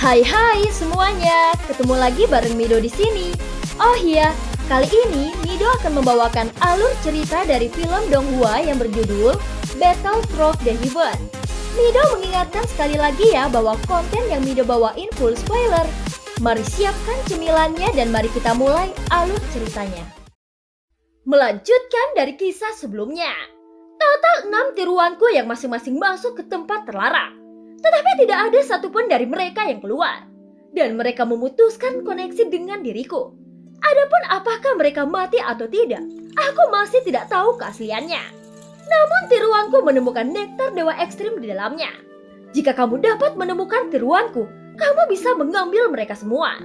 Hai semuanya, ketemu lagi bareng Mido di sini. Oh iya, kali ini Mido akan membawakan alur cerita dari film Donghua yang berjudul Battle Through the Heaven. Mido mengingatkan sekali lagi ya bahwa konten yang Mido bawain full spoiler. Mari siapkan cemilannya dan mari kita mulai alur ceritanya. Melanjutkan dari kisah sebelumnya. Total 6 tiruanku yang masing-masing masuk ke tempat terlarang. Tetapi tidak ada satupun dari mereka yang keluar. Dan mereka memutuskan koneksi dengan diriku. Adapun apakah mereka mati atau tidak, aku masih tidak tahu keasliannya. Namun tiruanku menemukan nektar dewa ekstrim di dalamnya. Jika kamu dapat menemukan tiruanku, kamu bisa mengambil mereka semua,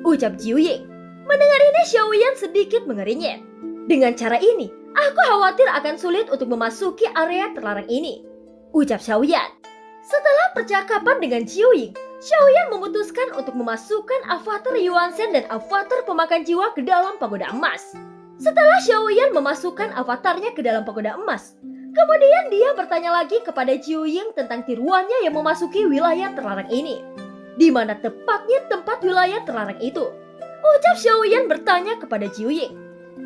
ucap Jiuying. Mendengar ini Xiaoyan sedikit mengeringit. Dengan cara ini, aku khawatir akan sulit untuk memasuki area terlarang ini, ucap Xiaoyan. Setelah percakapan dengan Jiuying, Xiaoyan memutuskan untuk memasukkan avatar Yuanzhen dan avatar pemakan jiwa ke dalam pagoda emas. Setelah Xiaoyan memasukkan avatarnya ke dalam pagoda emas, kemudian dia bertanya lagi kepada Jiuying tentang tiruannya yang memasuki wilayah terlarang ini. Di mana tepatnya tempat wilayah terlarang itu? Ucap Xiaoyan bertanya kepada Jiuying.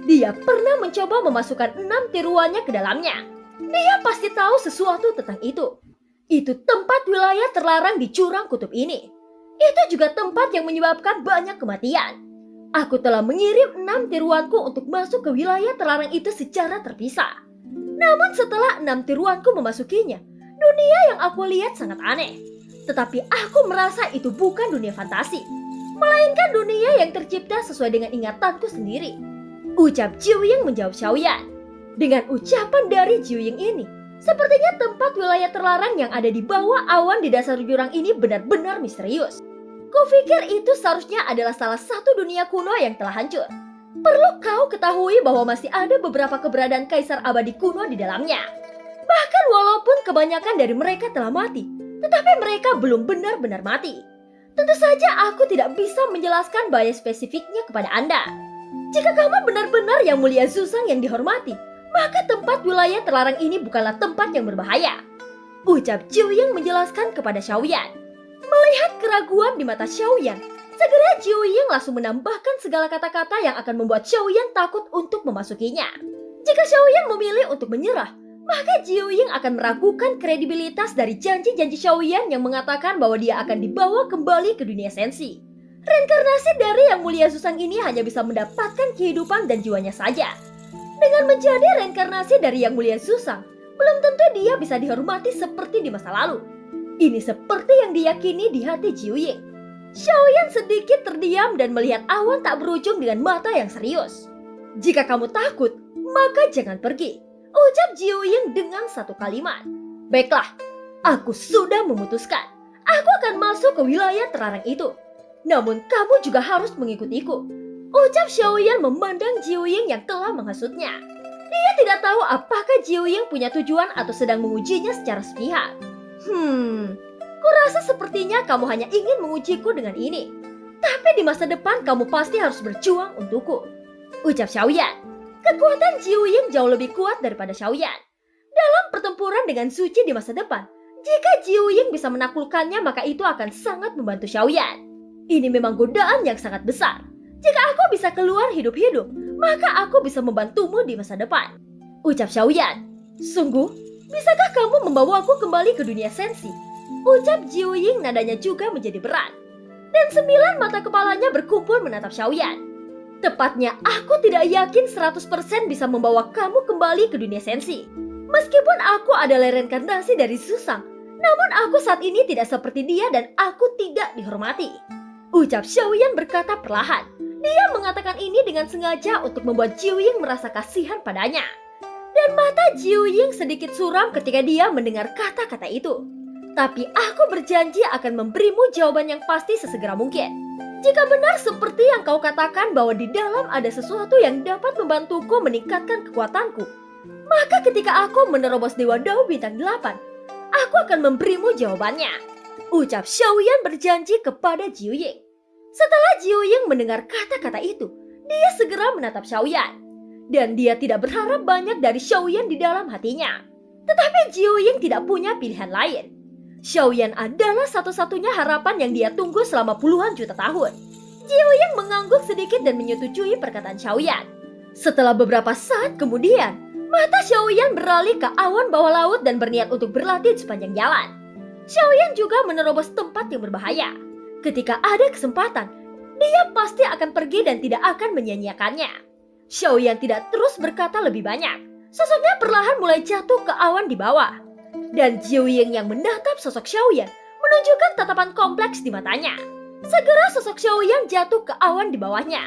Dia pernah mencoba memasukkan 6 tiruannya ke dalamnya. Dia pasti tahu sesuatu tentang itu. Itu tempat wilayah terlarang di jurang kutub ini. Itu juga tempat yang menyebabkan banyak kematian. Aku telah mengirim 6 tiruanku untuk masuk ke wilayah terlarang itu secara terpisah. Namun setelah 6 tiruanku memasukinya, dunia yang aku lihat sangat aneh. Tetapi aku merasa itu bukan dunia fantasi, melainkan dunia yang tercipta sesuai dengan ingatanku sendiri, ucap Jiuying menjawab Xiaoyan. Dengan ucapan dari Jiuying ini, sepertinya tempat wilayah terlarang yang ada di bawah awan di dasar jurang ini benar-benar misterius. Kupikir itu seharusnya adalah salah satu dunia kuno yang telah hancur. Perlu kau ketahui bahwa masih ada beberapa keberadaan kaisar abadi kuno di dalamnya. Bahkan walaupun kebanyakan dari mereka telah mati, tetapi mereka belum benar-benar mati. Tentu saja aku tidak bisa menjelaskan bahaya spesifiknya kepada Anda. Jika kamu benar-benar yang mulia Zuzang yang dihormati, maka tempat wilayah terlarang ini bukanlah tempat yang berbahaya, ucap Jiuying menjelaskan kepada Xiaoyan. Melihat keraguan di mata Xiaoyan, segera Jiuying langsung menambahkan segala kata-kata yang akan membuat Xiaoyan takut untuk memasukinya. Jika Xiaoyan memilih untuk menyerah, maka Jiuying akan meragukan kredibilitas dari janji-janji Xiaoyan yang mengatakan bahwa dia akan dibawa kembali ke dunia sensi. Reinkarnasi dari yang mulia Zuzang ini hanya bisa mendapatkan kehidupan dan jiwanya saja. Dengan menjadi reinkarnasi dari yang mulia Zuzang, belum tentu dia bisa dihormati seperti di masa lalu. Ini seperti yang diyakini di hati Jiuying. Xiaoyan sedikit terdiam dan melihat awan tak berujung dengan mata yang serius. Jika kamu takut, maka jangan pergi, ucap Jiuying dengan satu kalimat. Baiklah, aku sudah memutuskan. Aku akan masuk ke wilayah terlarang itu. Namun kamu juga harus mengikutiku, ucap Xiaoyan memandang Jiuying yang telah menghasutnya. Dia tidak tahu apakah Jiuying punya tujuan atau sedang mengujinya secara sepihak. Kurasa sepertinya kamu hanya ingin mengujiku dengan ini. Tapi di masa depan kamu pasti harus berjuang untukku, ucap Xiaoyan. Kekuatan Jiuying jauh lebih kuat daripada Xiaoyan. Dalam pertempuran dengan Suci di masa depan, jika Jiuying bisa menaklukkannya maka itu akan sangat membantu Xiaoyan. Ini memang godaan yang sangat besar. Jika aku bisa keluar hidup-hidup, maka aku bisa membantumu di masa depan, ucap Xiaoyan. Sungguh, bisakah kamu membawaku kembali ke dunia sensi? Ucap Jiuying nadanya juga menjadi berat. Dan 9 mata kepalanya berkumpul menatap Xiaoyan. Tepatnya aku tidak yakin 100% bisa membawa kamu kembali ke dunia sensi. Meskipun aku adalah reinkarnasi dari Zuzang, namun aku saat ini tidak seperti dia dan aku tidak dihormati, ucap Xiaoyan berkata perlahan. Dia mengatakan ini dengan sengaja untuk membuat Jiuying merasa kasihan padanya. Dan mata Jiuying sedikit suram ketika dia mendengar kata-kata itu. Tapi aku berjanji akan memberimu jawaban yang pasti sesegera mungkin. Jika benar seperti yang kau katakan bahwa di dalam ada sesuatu yang dapat membantuku meningkatkan kekuatanku, maka ketika aku menerobos Dewa Dao Bintang 8, aku akan memberimu jawabannya, ucap Xiaoyan berjanji kepada Jiuying. Setelah Jiuying mendengar kata-kata itu, dia segera menatap Xiaoyan. Dan dia tidak berharap banyak dari Xiaoyan di dalam hatinya. Tetapi Jiuying tidak punya pilihan lain. Xiaoyan adalah satu-satunya harapan yang dia tunggu selama puluhan juta tahun. Jiuying mengangguk sedikit dan menyetujui perkataan Xiaoyan. Setelah beberapa saat kemudian, mata Xiaoyan beralih ke awan bawah laut dan berniat untuk berlatih di sepanjang jalan. Xiaoyan juga menerobos tempat yang berbahaya. Ketika ada kesempatan, dia pasti akan pergi dan tidak akan menyia-nyiakannya. Xiaoyan tidak terus berkata lebih banyak. Sosoknya perlahan mulai jatuh ke awan di bawah. Dan Jiuying yang menatap sosok Xiaoyan menunjukkan tatapan kompleks di matanya. Segera sosok Xiaoyan jatuh ke awan di bawahnya.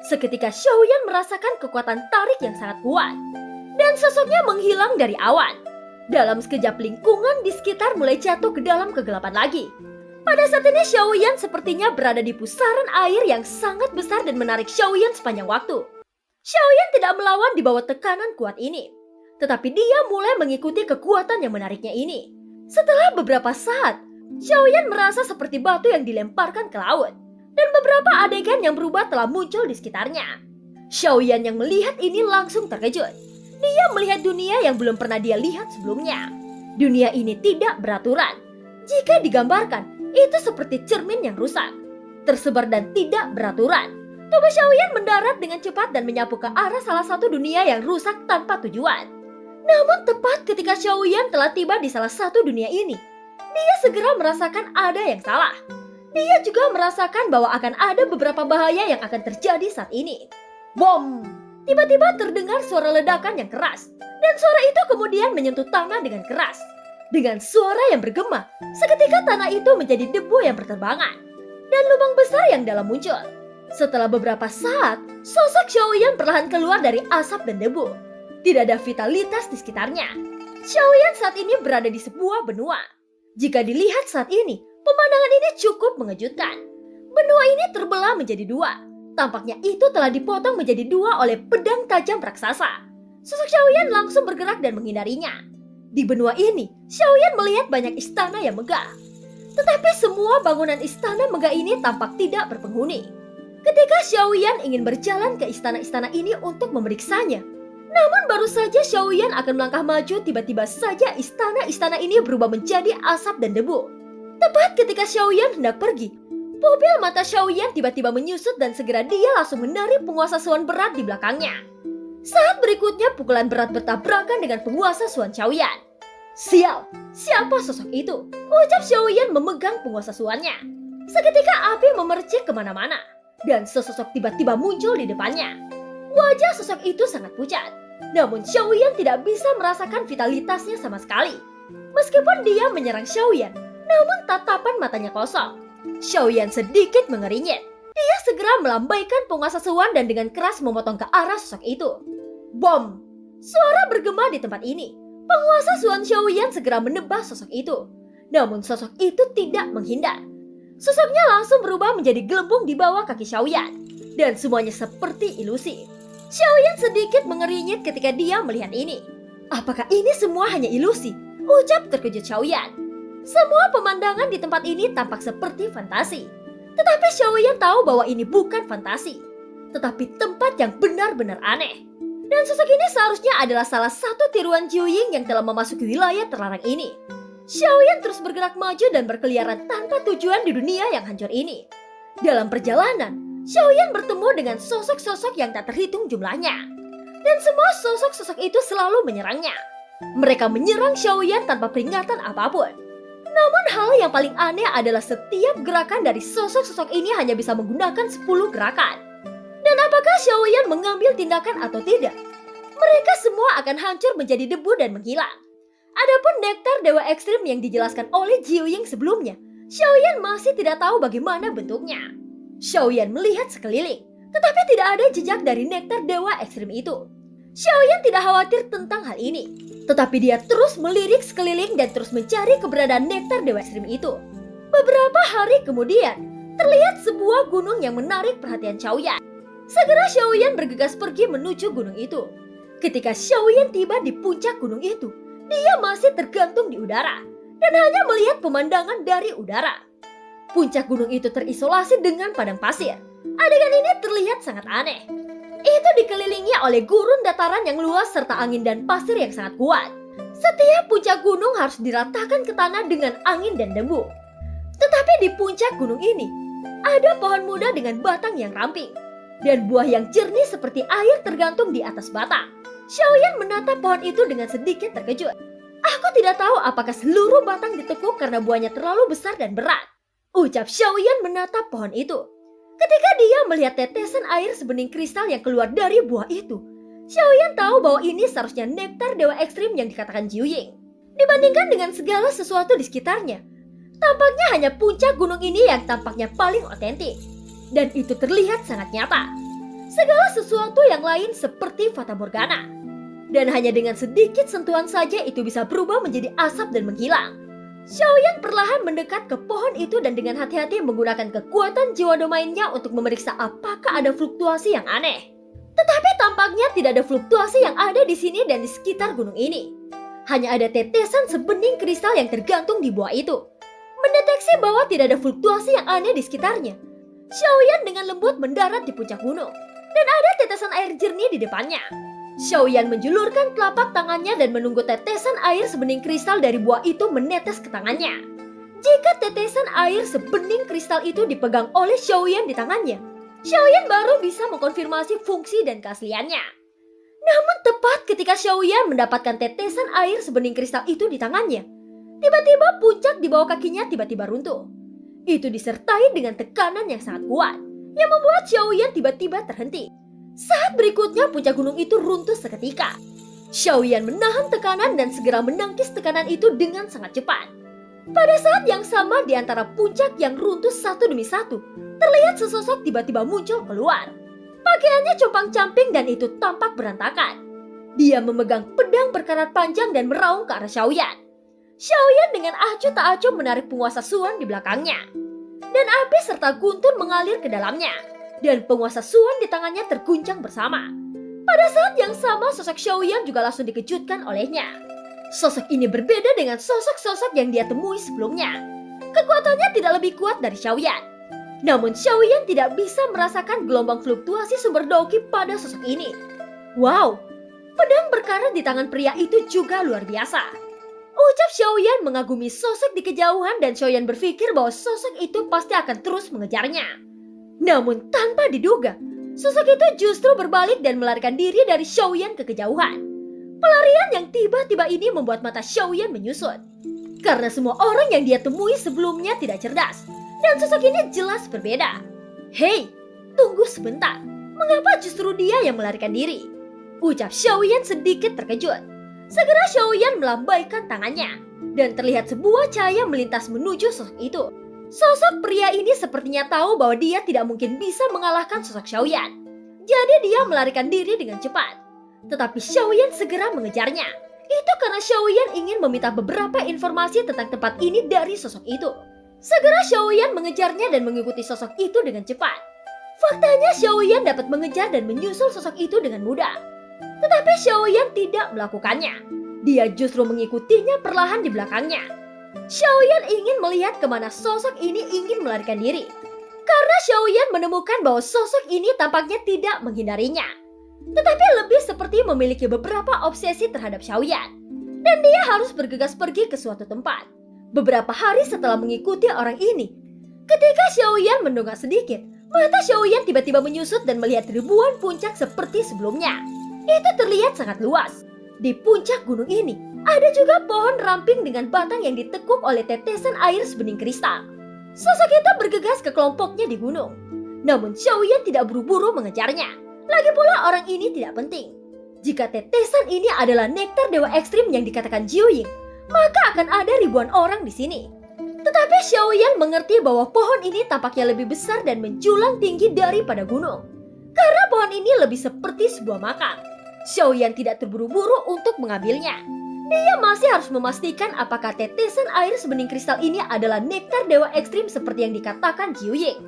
Seketika Xiaoyan merasakan kekuatan tarik yang sangat kuat. Dan sosoknya menghilang dari awan. Dalam sekejap lingkungan di sekitar mulai jatuh ke dalam kegelapan lagi. Pada saat ini Xiaoyan sepertinya berada di pusaran air yang sangat besar dan menarik Xiaoyan sepanjang waktu. Xiaoyan tidak melawan di bawah tekanan kuat ini. Tetapi dia mulai mengikuti kekuatan yang menariknya ini. Setelah beberapa saat, Xiaoyan merasa seperti batu yang dilemparkan ke laut. Dan beberapa adegan yang berubah telah muncul di sekitarnya. Xiaoyan yang melihat ini langsung terkejut. Dia melihat dunia yang belum pernah dia lihat sebelumnya. Dunia ini tidak beraturan. Jika digambarkan, itu seperti cermin yang rusak, tersebar dan tidak beraturan. Tubuh Xiaoyan mendarat dengan cepat dan menyapu ke arah salah satu dunia yang rusak tanpa tujuan. Namun tepat ketika Xiaoyan telah tiba di salah satu dunia ini, dia segera merasakan ada yang salah. Dia juga merasakan bahwa akan ada beberapa bahaya yang akan terjadi saat ini. Bom! Tiba-tiba terdengar suara ledakan yang keras, dan suara itu kemudian menyentuh tanah dengan keras. Dengan suara yang bergema, seketika tanah itu menjadi debu yang berterbangan, dan lubang besar yang dalam muncul. Setelah beberapa saat, sosok Xiaoyan perlahan keluar dari asap dan debu. Tidak ada vitalitas di sekitarnya. Xiaoyan saat ini berada di sebuah benua. Jika dilihat saat ini, pemandangan ini cukup mengejutkan. Benua ini terbelah menjadi dua. Tampaknya itu telah dipotong menjadi dua oleh pedang tajam raksasa. Sosok Xiaoyan langsung bergerak dan menghindarinya. Di benua ini, Xiaoyan melihat banyak istana yang megah. Tetapi semua bangunan istana megah ini tampak tidak berpenghuni. Ketika Xiaoyan ingin berjalan ke istana-istana ini untuk memeriksanya, namun baru saja Xiaoyan akan melangkah maju, tiba-tiba saja istana-istana ini berubah menjadi asap dan debu. Tepat ketika Xiaoyan hendak pergi, pupil mata Xiaoyan tiba-tiba menyusut dan segera dia langsung menarik penguasa Suan berat di belakangnya. Saat berikutnya pukulan berat bertabrakan dengan penguasa Suan Xiaoyan. Sial, siapa sosok itu? Ucap Xiaoyan memegang penguasa Suannya. Seketika api memercik kemana-mana. Dan sesosok tiba-tiba muncul di depannya. Wajah sosok itu sangat pucat. Namun Xiaoyan tidak bisa merasakan vitalitasnya sama sekali. Meskipun dia menyerang Xiaoyan, namun tatapan matanya kosong. Xiaoyan sedikit mengerinyit. Dia segera melambaikan penguasa Suan dan dengan keras memotong ke arah sosok itu. Bom! Suara bergema di tempat ini. Penguasa Suan Xiaoyan segera menebas sosok itu. Namun sosok itu tidak menghindar. Sosoknya langsung berubah menjadi gelembung di bawah kaki Xiaoyan. Dan semuanya seperti ilusi. Xiaoyan sedikit mengerinyit ketika dia melihat ini. Apakah ini semua hanya ilusi? Ucap terkejut Xiaoyan. Semua pemandangan di tempat ini tampak seperti fantasi. Tetapi Xiaoyan tahu bahwa ini bukan fantasi. Tetapi tempat yang benar-benar aneh. Dan sosok ini seharusnya adalah salah satu tiruan Jiuying yang telah memasuki wilayah terlarang ini. Xiaoyan terus bergerak maju dan berkeliaran tanpa tujuan di dunia yang hancur ini. Dalam perjalanan, Xiaoyan bertemu dengan sosok-sosok yang tak terhitung jumlahnya. Dan semua sosok-sosok itu selalu menyerangnya. Mereka menyerang Xiaoyan tanpa peringatan apapun. Namun hal yang paling aneh adalah setiap gerakan dari sosok-sosok ini hanya bisa menggunakan 10 gerakan. Dan apakah Xiaoyan mengambil tindakan atau tidak? Mereka semua akan hancur menjadi debu dan menghilang. Adapun nektar dewa ekstrim yang dijelaskan oleh Jiuying sebelumnya, Xiaoyan masih tidak tahu bagaimana bentuknya. Xiaoyan melihat sekeliling, tetapi tidak ada jejak dari nektar dewa ekstrim itu. Xiaoyan tidak khawatir tentang hal ini, tetapi dia terus melirik sekeliling dan terus mencari keberadaan nektar dewa ekstrim itu. Beberapa hari kemudian, terlihat sebuah gunung yang menarik perhatian Xiaoyan. Segera Xiaoyan bergegas pergi menuju gunung itu. Ketika Xiaoyan tiba di puncak gunung itu, dia masih tergantung di udara dan hanya melihat pemandangan dari udara. Puncak gunung itu terisolasi dengan padang pasir. Adegan ini terlihat sangat aneh. Itu dikelilingi oleh gurun dataran yang luas serta angin dan pasir yang sangat kuat. Setiap puncak gunung harus diratakan ke tanah dengan angin dan debu. Tetapi di puncak gunung ini, ada pohon muda dengan batang yang ramping dan buah yang jernih seperti air tergantung di atas batang. Xiaoyan menatap pohon itu dengan sedikit terkejut. Aku tidak tahu apakah seluruh batang ditekuk karena buahnya terlalu besar dan berat, ucap Xiaoyan menatap pohon itu. Ketika dia melihat tetesan air sebening kristal yang keluar dari buah itu, Xiaoyan tahu bahwa ini seharusnya nektar dewa ekstrim yang dikatakan Jiuying. Dibandingkan dengan segala sesuatu di sekitarnya, tampaknya hanya puncak gunung ini yang tampaknya paling otentik. Dan itu terlihat sangat nyata. Segala sesuatu yang lain seperti Fata Morgana. Dan hanya dengan sedikit sentuhan saja itu bisa berubah menjadi asap dan menghilang. Xiaoyan perlahan mendekat ke pohon itu dan dengan hati-hati menggunakan kekuatan jiwa domainnya untuk memeriksa apakah ada fluktuasi yang aneh. Tetapi tampaknya tidak ada fluktuasi yang ada di sini dan di sekitar gunung ini. Hanya ada tetesan sebening kristal yang tergantung di buah itu. Mendeteksi bahwa tidak ada fluktuasi yang aneh di sekitarnya, Xiaoyan dengan lembut mendarat di puncak gunung. Dan ada tetesan air jernih di depannya. Xiaoyan menjulurkan telapak tangannya dan menunggu tetesan air sebening kristal dari buah itu menetes ke tangannya. Jika tetesan air sebening kristal itu dipegang oleh Xiaoyan di tangannya, Xiaoyan baru bisa mengkonfirmasi fungsi dan keasliannya. Namun tepat ketika Xiaoyan mendapatkan tetesan air sebening kristal itu di tangannya, tiba-tiba puncak di bawah kakinya tiba-tiba runtuh. Itu disertai dengan tekanan yang sangat kuat, yang membuat Xiaoyan tiba-tiba terhenti. Saat berikutnya puncak gunung itu runtuh seketika. Xiaoyan menahan tekanan dan segera menangkis tekanan itu dengan sangat cepat. Pada saat yang sama di antara puncak yang runtuh satu demi satu, terlihat sesosok tiba-tiba muncul keluar. Pakaiannya compang-camping dan itu tampak berantakan. Dia memegang pedang berkarat panjang dan meraung ke arah Xiaoyan. Xiaoyan dengan acuh tak acuh menarik penguasa Suan di belakangnya. Dan api serta guntur mengalir ke dalamnya. Dan penguasa Suan di tangannya terguncang bersama. Pada saat yang sama sosok Xiaoyan juga langsung dikejutkan olehnya. Sosok ini berbeda dengan sosok-sosok yang dia temui sebelumnya. Kekuatannya tidak lebih kuat dari Xiaoyan. Namun Xiaoyan tidak bisa merasakan gelombang fluktuasi sumber Daoqi pada sosok ini. Wow, pedang berkarat di tangan pria itu juga luar biasa. Ucap Xiaoyan mengagumi sosok di kejauhan dan Xiaoyan berpikir bahwa sosok itu pasti akan terus mengejarnya. Namun tanpa diduga, sosok itu justru berbalik dan melarikan diri dari Xiaoyan ke kejauhan. Pelarian yang tiba-tiba ini membuat mata Xiaoyan menyusut. Karena semua orang yang dia temui sebelumnya tidak cerdas. Dan sosok ini jelas berbeda. Hei, tunggu sebentar. Mengapa justru dia yang melarikan diri? Ucap Xiaoyan sedikit terkejut. Segera Xiaoyan melambaikan tangannya. Dan terlihat sebuah cahaya melintas menuju sosok itu. Sosok pria ini sepertinya tahu bahwa dia tidak mungkin bisa mengalahkan sosok Xiaoyan. Jadi dia melarikan diri dengan cepat. Tetapi Xiaoyan segera mengejarnya. Itu karena Xiaoyan ingin meminta beberapa informasi tentang tempat ini dari sosok itu. Segera Xiaoyan mengejarnya dan mengikuti sosok itu dengan cepat. Faktanya Xiaoyan dapat mengejar dan menyusul sosok itu dengan mudah. Tetapi Xiaoyan tidak melakukannya. Dia justru mengikutinya perlahan di belakangnya. Xiaoyan ingin melihat kemana sosok ini ingin melarikan diri. Karena Xiaoyan menemukan bahwa sosok ini tampaknya tidak menghindarinya. Tetapi lebih seperti memiliki beberapa obsesi terhadap Xiaoyan. Dan dia harus bergegas pergi ke suatu tempat. Beberapa hari setelah mengikuti orang ini, ketika Xiaoyan mendongak sedikit, mata Xiaoyan tiba-tiba menyusut dan melihat ribuan puncak seperti sebelumnya. Itu terlihat sangat luas. Di puncak gunung ini, ada juga pohon ramping dengan batang yang ditekuk oleh tetesan air sebening kristal. Sosok itu bergegas ke kelompoknya di gunung. Namun Xiaoyan tidak buru-buru mengejarnya. Lagi pula orang ini tidak penting. Jika tetesan ini adalah nektar dewa ekstrim yang dikatakan Jiuying, maka akan ada ribuan orang di sini. Tetapi Xiaoyan mengerti bahwa pohon ini tampaknya lebih besar dan menjulang tinggi daripada gunung. Karena pohon ini lebih seperti sebuah makam. Xiaoyan tidak terburu-buru untuk mengambilnya. Dia masih harus memastikan apakah tetesan air sebening kristal ini adalah nektar dewa ekstrim seperti yang dikatakan Jiuying.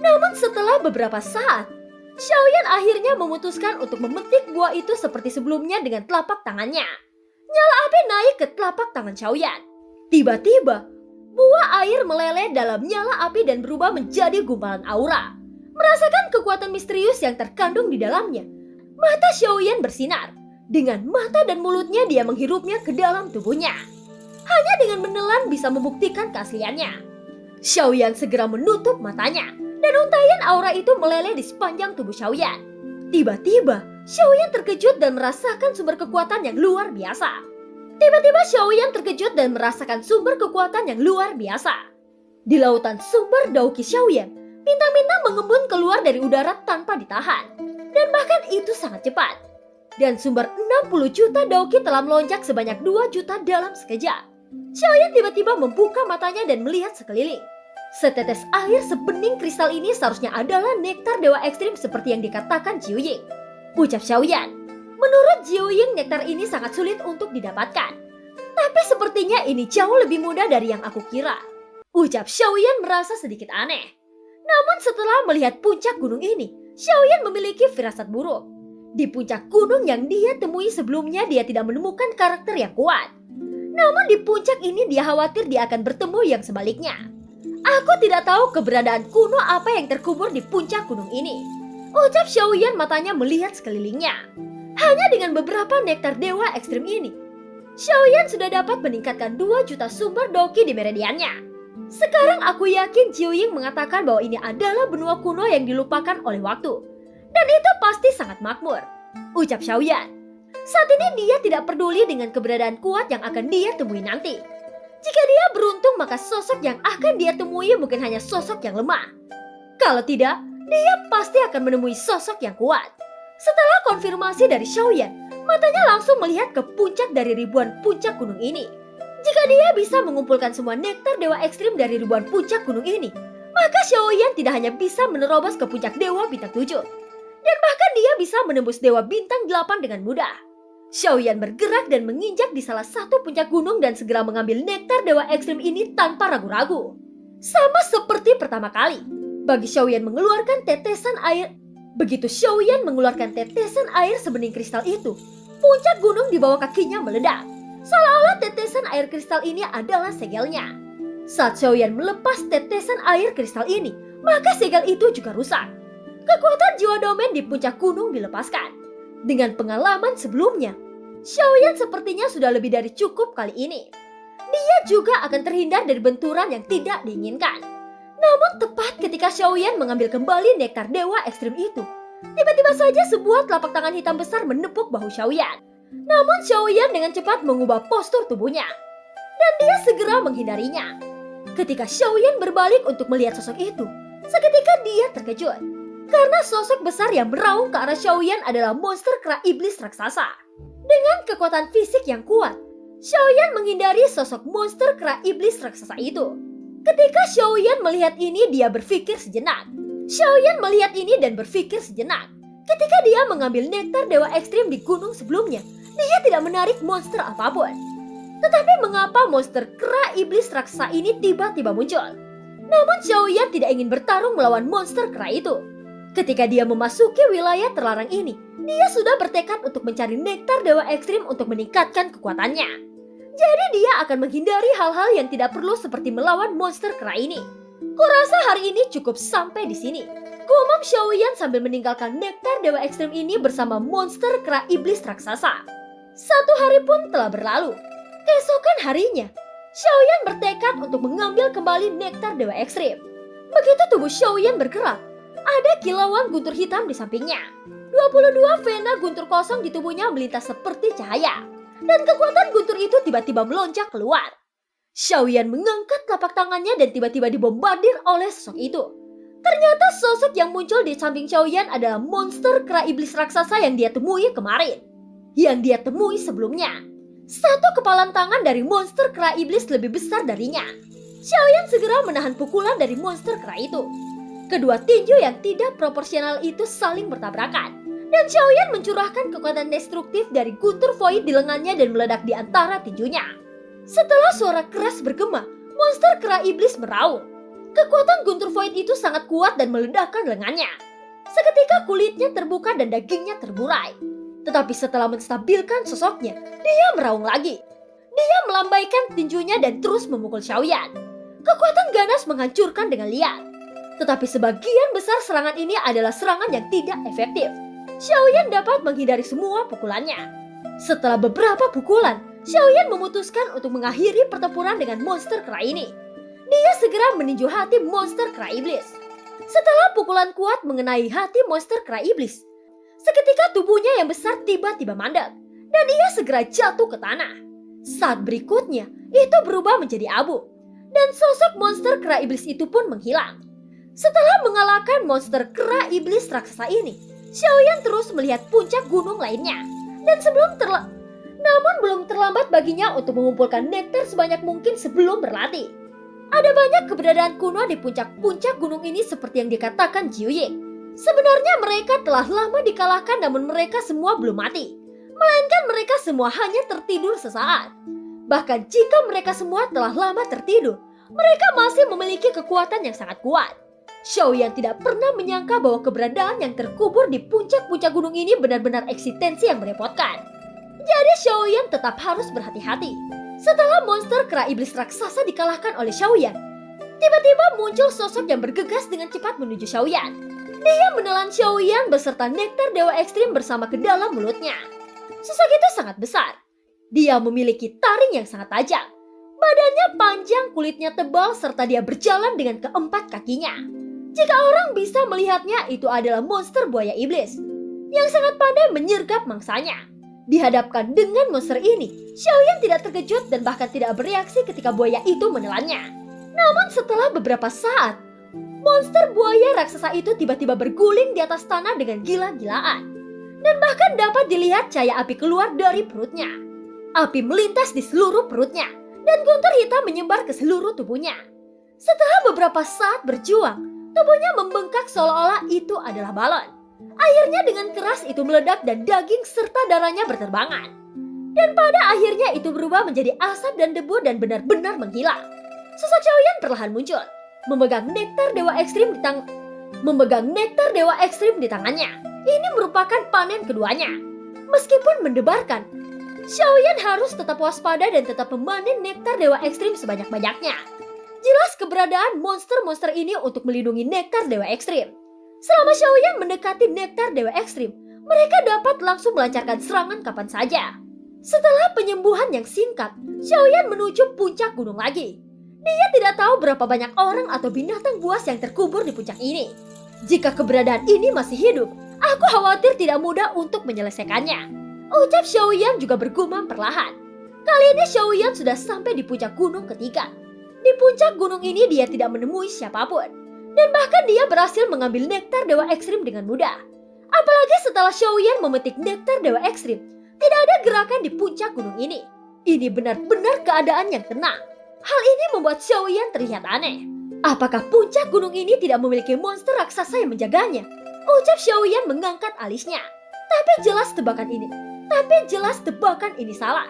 Namun setelah beberapa saat, Xiaoyan akhirnya memutuskan untuk memetik buah itu seperti sebelumnya dengan telapak tangannya. Nyala api naik ke telapak tangan Xiaoyan. Tiba-tiba, buah air meleleh dalam nyala api dan berubah menjadi gumpalan aura. Merasakan kekuatan misterius yang terkandung di dalamnya, mata Xiaoyan bersinar Dengan mata dan mulutnya dia menghirupnya ke dalam tubuhnya. Hanya dengan menelan bisa membuktikan keasliannya. Xiaoyan segera menutup matanya dan untaian aura itu meleleh di sepanjang tubuh Xiaoyan. Tiba-tiba, Xiaoyan terkejut dan merasakan sumber kekuatan yang luar biasa. Tiba-tiba Xiaoyan terkejut dan merasakan sumber kekuatan yang luar biasa. Di lautan sumber Daoqi Xiaoyan, bintang-bintang mengembun keluar dari udara tanpa ditahan. Dan bahkan itu sangat cepat. Dan sumber 60 juta Daoqi telah melonjak sebanyak 2 juta dalam sekejap. Xiaoyan tiba-tiba membuka matanya dan melihat sekeliling. Setetes air sebening kristal ini seharusnya adalah nektar dewa ekstrim seperti yang dikatakan Jiuying. Ucap Xiaoyan. Menurut Jiuying, nektar ini sangat sulit untuk didapatkan. Tapi sepertinya ini jauh lebih mudah dari yang aku kira. Ucap Xiaoyan merasa sedikit aneh. Namun setelah melihat puncak gunung ini, Xiaoyan memiliki firasat buruk. Di puncak gunung yang dia temui sebelumnya dia tidak menemukan karakter yang kuat. Namun di puncak ini dia khawatir dia akan bertemu yang sebaliknya. Aku tidak tahu keberadaan kuno apa yang terkubur di puncak gunung ini. Ucap Xiaoyan matanya melihat sekelilingnya. Hanya dengan beberapa nektar dewa ekstrim ini, Xiaoyan sudah dapat meningkatkan 2 juta sumber Daoqi di meridiannya. Sekarang aku yakin Jiuying mengatakan bahwa ini adalah benua kuno yang dilupakan oleh waktu. Dan itu pasti sangat makmur. Ucap Xiaoyan. Saat ini dia tidak peduli dengan keberadaan kuat yang akan dia temui nanti. Jika dia beruntung maka sosok yang akan dia temui mungkin hanya sosok yang lemah. Kalau tidak, dia pasti akan menemui sosok yang kuat. Setelah konfirmasi dari Xiaoyan, matanya langsung melihat ke puncak dari ribuan puncak gunung ini. Jika dia bisa mengumpulkan semua nektar dewa ekstrim dari ribuan puncak gunung ini, maka Xiaoyan tidak hanya bisa menerobos ke puncak dewa bintang 7, dan bahkan dia bisa menembus dewa bintang 8 dengan mudah. Xiaoyan bergerak dan menginjak di salah satu puncak gunung dan segera mengambil nektar dewa ekstrim ini tanpa ragu-ragu. Sama seperti pertama kali, bagi Xiaoyan mengeluarkan tetesan air. Begitu Xiaoyan mengeluarkan tetesan air sebening kristal itu, puncak gunung di bawah kakinya meledak. Seolah-olah tetesan air kristal ini adalah segelnya. Saat Xiaoyan melepas tetesan air kristal ini, maka segel itu juga rusak. Kekuatan jiwa domain di puncak gunung dilepaskan. Dengan pengalaman sebelumnya, Xiaoyan sepertinya sudah lebih dari cukup kali ini. Dia juga akan terhindar dari benturan yang tidak diinginkan. Namun tepat ketika Xiaoyan mengambil kembali nektar dewa ekstrim itu, tiba-tiba saja sebuah telapak tangan hitam besar menepuk bahu Xiaoyan. Namun Xiaoyan dengan cepat mengubah postur tubuhnya. Dan dia segera menghindarinya. Ketika Xiaoyan berbalik untuk melihat sosok itu, seketika dia terkejut. Karena sosok besar yang meraung ke arah Xiaoyan adalah monster kera iblis raksasa. Dengan kekuatan fisik yang kuat, Xiaoyan menghindari sosok monster kera iblis raksasa itu. Ketika Xiaoyan melihat ini, dia berpikir sejenak. Xiaoyan melihat ini dan berpikir sejenak. Ketika dia mengambil nektar dewa ekstrim di gunung sebelumnya, dia tidak menarik monster apapun. Tetapi mengapa monster kera iblis raksasa ini tiba-tiba muncul? Namun Xiaoyan tidak ingin bertarung melawan monster kera itu. Ketika dia memasuki wilayah terlarang ini, dia sudah bertekad untuk mencari nektar dewa ekstrim untuk meningkatkan kekuatannya. Jadi dia akan menghindari hal-hal yang tidak perlu seperti melawan monster kera ini. Kurasa hari ini cukup sampai di sini. Gumam Xiaoyan sambil meninggalkan nektar dewa ekstrim ini bersama monster kera iblis raksasa. 1 hari pun telah berlalu. Keesokan harinya, Xiaoyan bertekad untuk mengambil kembali nektar dewa ekstrim. Begitu tubuh Xiaoyan bergerak, ada kilauan guntur hitam di sampingnya. 22 vena guntur kosong di tubuhnya melintas seperti cahaya. Dan kekuatan guntur itu tiba-tiba melonjak keluar. Xiaoyan mengangkat telapak tangannya dan tiba-tiba dibombardir oleh sosok itu. Ternyata sosok yang muncul di samping Xiaoyan adalah monster kera iblis raksasa yang dia temui kemarin. Yang dia temui sebelumnya. Satu kepalan tangan dari monster kera iblis lebih besar darinya. Xiaoyan segera menahan pukulan dari monster kera itu. Kedua tinju yang tidak proporsional itu saling bertabrakan. Dan Xiaoyan mencurahkan kekuatan destruktif dari guntur void di lengannya dan meledak di antara tinjunya. Setelah suara keras bergema, monster kera iblis meraung. Kekuatan guntur void itu sangat kuat dan meledakkan lengannya. Seketika kulitnya terbuka dan dagingnya terburai. Tetapi setelah menstabilkan sosoknya, dia meraung lagi. Dia melambaikan tinjunya dan terus memukul Xiaoyan. Kekuatan ganas menghancurkan dengan liar. Tetapi sebagian besar serangan ini adalah serangan yang tidak efektif. Xiaoyan dapat menghindari semua pukulannya. Setelah beberapa pukulan, Xiaoyan memutuskan untuk mengakhiri pertempuran dengan monster kera ini. Dia segera meninju hati monster kera iblis. Setelah pukulan kuat mengenai hati monster kera iblis, seketika tubuhnya yang besar tiba-tiba mandek dan ia segera jatuh ke tanah. Saat berikutnya, itu berubah menjadi abu dan sosok monster kera iblis itu pun menghilang. Setelah mengalahkan monster kera iblis raksasa ini, Xiaoyan terus melihat puncak gunung lainnya. Dan namun belum terlambat baginya untuk mengumpulkan nektar sebanyak mungkin sebelum berlatih. Ada banyak keberadaan kuno di puncak-puncak gunung ini seperti yang dikatakan Jiu Ying. Sebenarnya mereka telah lama dikalahkan namun mereka semua belum mati. Melainkan mereka semua hanya tertidur sesaat. Bahkan jika mereka semua telah lama tertidur, mereka masih memiliki kekuatan yang sangat kuat. Xiaoyan tidak pernah menyangka bahwa keberadaan yang terkubur di puncak-puncak gunung ini benar-benar eksistensi yang merepotkan. Jadi Xiaoyan tetap harus berhati-hati. Setelah monster kera iblis raksasa dikalahkan oleh Xiaoyan, tiba-tiba muncul sosok yang bergegas dengan cepat menuju Xiaoyan. Dia menelan Xiaoyan beserta nektar dewa ekstrim bersama ke dalam mulutnya. Sosok itu sangat besar. Dia memiliki taring yang sangat tajam. Badannya panjang, kulitnya tebal, serta dia berjalan dengan keempat kakinya. Jika orang bisa melihatnya, itu adalah monster buaya iblis yang sangat pandai menyergap mangsanya. Dihadapkan dengan monster ini, Xiaoyan tidak terkejut dan bahkan tidak bereaksi ketika buaya itu menelannya. Namun setelah beberapa saat, monster buaya raksasa itu tiba-tiba berguling di atas tanah dengan gila-gilaan. Dan bahkan dapat dilihat cahaya api keluar dari perutnya. Api melintas di seluruh perutnya dan guntur hitam menyebar ke seluruh tubuhnya. Setelah beberapa saat berjuang, tubuhnya membengkak seolah-olah itu adalah balon. Akhirnya dengan keras itu meledak dan daging serta darahnya berterbangan. Dan pada akhirnya itu berubah menjadi asap dan debu dan benar-benar menghilang. Sosok Xiaoyan perlahan muncul, memegang nektar dewa ekstrim di tangannya. Ini merupakan panen keduanya. Meskipun mendebarkan, Xiaoyan harus tetap waspada dan tetap memanen nektar dewa ekstrim sebanyak-banyaknya. Jelas keberadaan monster-monster ini untuk melindungi nektar dewa ekstrim. Selama Xiaoyan mendekati nektar dewa ekstrim, mereka dapat langsung melancarkan serangan kapan saja. Setelah penyembuhan yang singkat, Xiaoyan menuju puncak gunung lagi. Dia tidak tahu berapa banyak orang atau binatang buas yang terkubur di puncak ini. Jika keberadaan ini masih hidup, aku khawatir tidak mudah untuk menyelesaikannya. Ucap Xiaoyan juga bergumam perlahan. Kali ini Xiaoyan sudah sampai di puncak gunung ketiga. Di puncak gunung ini dia tidak menemui siapapun. Dan bahkan dia berhasil mengambil nektar dewa ekstrim dengan mudah. Apalagi setelah Xiaoyan memetik nektar dewa ekstrim, tidak ada gerakan di puncak gunung ini. Ini benar-benar keadaan yang tenang. Hal ini membuat Xiaoyan terlihat aneh. Apakah puncak gunung ini tidak memiliki monster raksasa yang menjaganya? Ucap Xiaoyan mengangkat alisnya. Tapi jelas tebakan ini salah.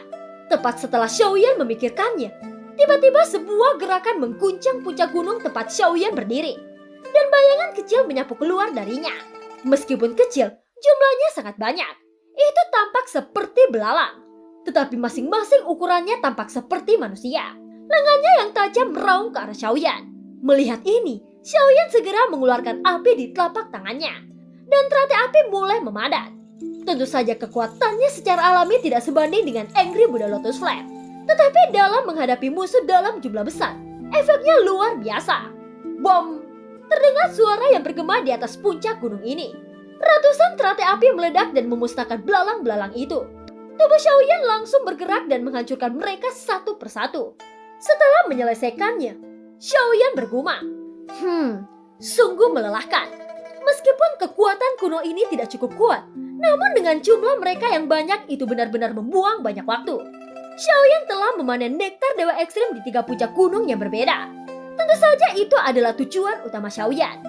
Tepat setelah Xiaoyan memikirkannya, tiba-tiba sebuah gerakan mengguncang puncak gunung tempat Xiaoyan berdiri. Dan bayangan kecil menyapu keluar darinya. Meskipun kecil, jumlahnya sangat banyak. Itu tampak seperti belalang. Tetapi masing-masing ukurannya tampak seperti manusia. Lengannya yang tajam meraung ke arah Xiaoyan. Melihat ini, Xiaoyan segera mengeluarkan api di telapak tangannya. Dan teratai api mulai memadat. Tentu saja kekuatannya secara alami tidak sebanding dengan Angry Buddha Lotus Flame. Tetapi dalam menghadapi musuh dalam jumlah besar, efeknya luar biasa. Bom! Terdengar suara yang bergema di atas puncak gunung ini. Ratusan teratai api meledak dan memusnahkan belalang-belalang itu. Tubuh Xiaoyan langsung bergerak dan menghancurkan mereka satu persatu. Setelah menyelesaikannya, Xiaoyan bergumam, sungguh melelahkan. Meskipun kekuatan kuno ini tidak cukup kuat, namun dengan jumlah mereka yang banyak itu benar-benar membuang banyak waktu. Xiaoyan telah memanen nektar dewa ekstrim di 3 puncak gunung yang berbeda. Tentu saja itu adalah tujuan utama Xiaoyan.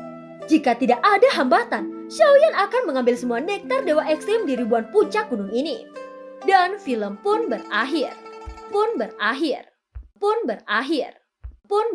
Jika tidak ada hambatan, Xiaoyan akan mengambil semua nektar dewa ekstrim di ribuan puncak gunung ini. Dan film pun berakhir.